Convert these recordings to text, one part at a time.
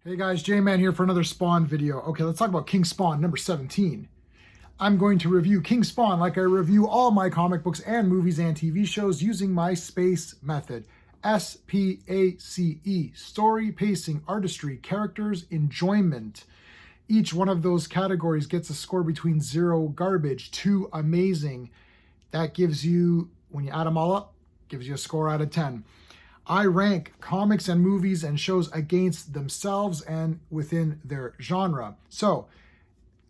Hey guys, J-Man here for another Spawn video. Okay, let's talk about King Spawn number 17. I'm going to review King Spawn like I review all my comic books and movies and TV shows using my SPACE method. SPACE. Story, pacing, artistry, characters, enjoyment. Each one of those categories gets a score between 0, garbage, to amazing. That gives you, when you add them all up, gives you a score out of 10. I rank comics and movies and shows against themselves and within their genre. So,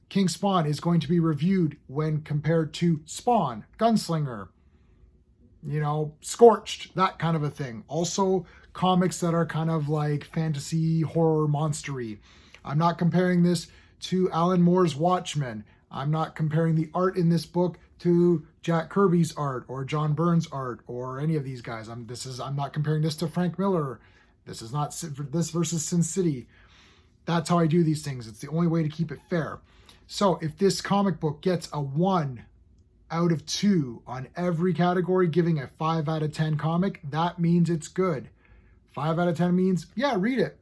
King Spawn is going to be reviewed when compared to Spawn, Gunslinger, Scorched, that kind of a thing. Also, comics that are kind of like fantasy, horror, monstery. I'm not comparing this to Alan Moore's Watchmen. I'm not comparing the art in this book to Jack Kirby's art or John Byrne's art or any of these guys. I'm not comparing this to Frank Miller. This is not this versus Sin City. That's how I do these things. It's the only way to keep it fair. So if this comic book gets a 1 out of 2 on every category, giving a 5 out of 10 comic, that means it's good. 5 out of 10 means, yeah, read it.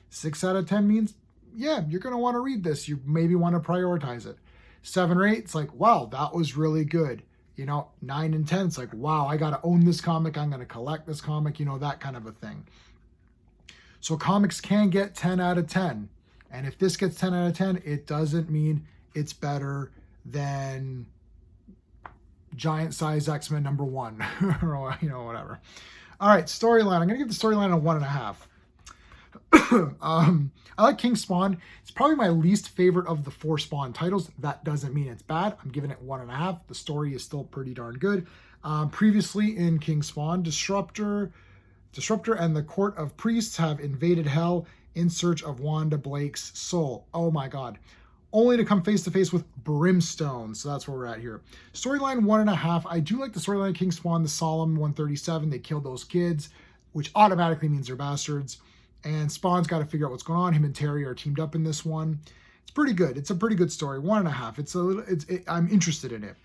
6 out of 10 means, yeah, you're going to want to read this. You maybe want to prioritize it. 7 or 8, it's like, wow, that was really good. 9 and 10, it's like, wow, I got to own this comic. I'm going to collect this comic, that kind of a thing. So comics can get 10 out of 10. And if this gets 10 out of 10, it doesn't mean it's better than Giant Size X-Men number 1 or, whatever. All right, storyline. I'm going to give the storyline a 1.5. I like King Spawn. It's probably my least favorite of the 4 Spawn titles. That doesn't mean it's bad. I'm giving it 1.5. The story is still pretty darn good. Previously in King Spawn, Disruptor and the Court of Priests have invaded Hell in search of Wanda Blake's soul. Oh my God. Only to come face to face with Brimstone. So that's where we're at here. Storyline 1.5. I do like the storyline of King Spawn, the Solemn 137. They killed those kids, which automatically means they're bastards. And Spawn's got to figure out what's going on. Him and Terry are teamed up in this one. It's pretty good. It's a pretty good story. 1.5. I'm interested in it.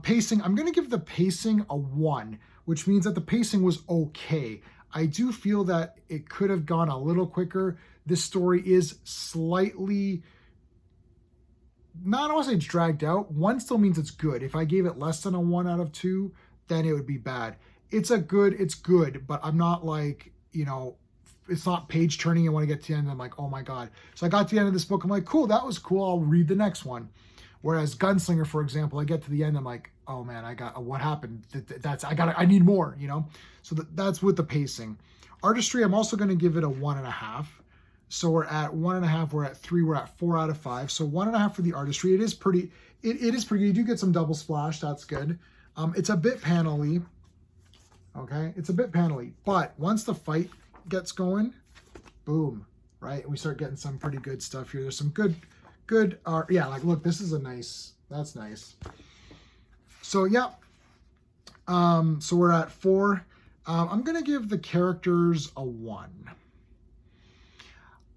Pacing. I'm going to give the pacing a 1, which means that the pacing was okay. I do feel that it could have gone a little quicker. This story is slightly, not always it's dragged out. 1 still means it's good. If I gave it less than a 1 out of 2, then it would be bad. It's good, but I'm not like, it's not page turning. I want to get to the end. And I'm like, oh my God. So I got to the end of this book. I'm like, cool, that was cool. I'll read the next one. Whereas Gunslinger, for example, I get to the end. I'm like, oh man, what happened? I need more, So that's with the pacing. Artistry, I'm also going to give it a 1.5. So we're at 1.5. We're at 3. We're at 4 out of 5. So 1.5 for the artistry. It is pretty good. You do get some double splash. That's good. It's a bit panel-y. Okay. It's a bit panel-y, but once the fight gets going, boom, right? And we start getting some pretty good stuff here. There's some good art. Yeah, like look, this is that's nice. So yeah. So we're at 4. I'm gonna give the characters a 1.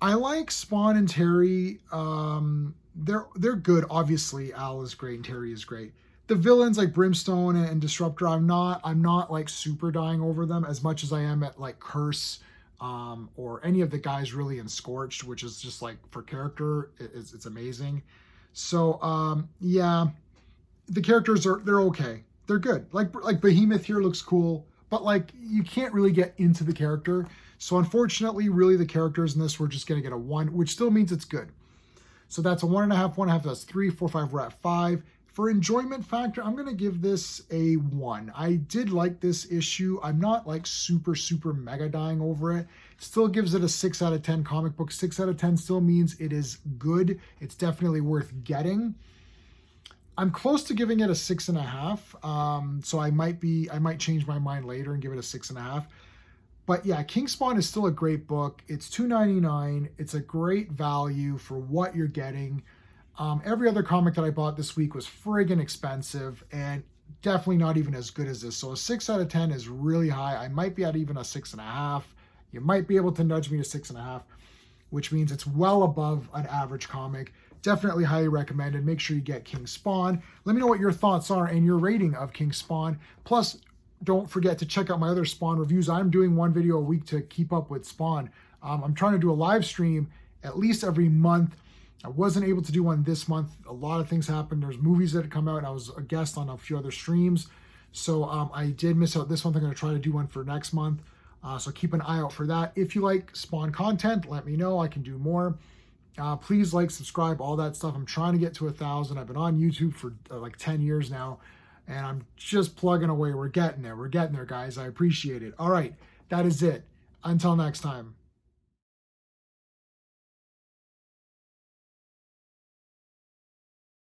I like Spawn and Terry. They're good. Obviously, Al is great and Terry is great. The villains like Brimstone and Disruptor, I'm not like super dying over them as much as I am at like Curse, or any of the guys really in Scorched, which is just like for character, it's amazing. So yeah, the characters they're okay. They're good. Like Behemoth here looks cool, but like you can't really get into the character. So unfortunately, really the characters in this, we're just gonna get a 1, which still means it's good. So that's a 1.5, 1.5, that's 3, 4, 5, we're at 5. For enjoyment factor, I'm going to give this a 1. I did like this issue. I'm not like super mega dying over it. Still gives it a 6 out of 10 comic book. 6 out of 10 still means it is good. It's definitely worth getting. I'm close to giving it a 6.5. So I might change my mind later and give it a 6.5. But yeah, King Spawn is still a great book. It's $2.99. It's a great value for what you're getting. Every other comic that I bought this week was friggin' expensive and definitely not even as good as this. So a 6 out of 10 is really high. I might be at even a 6.5. You might be able to nudge me to 6.5, which means it's well above an average comic. Definitely highly recommended. Make sure you get King Spawn. Let me know what your thoughts are and your rating of King Spawn. Plus, don't forget to check out my other Spawn reviews. I'm doing one video a week to keep up with Spawn. I'm trying to do a live stream at least every month. I wasn't able to do one this month. A lot of things happened. There's movies that had come out, and I was a guest on a few other streams. So I did miss out this month. I'm going to try to do one for next month. So keep an eye out for that. If you like Spawn content, let me know. I can do more. Please like, subscribe, all that stuff. I'm trying to get to 1,000. I've been on YouTube for like 10 years now, and I'm just plugging away. We're getting there. We're getting there, guys. I appreciate it. All right, that is it. Until next time.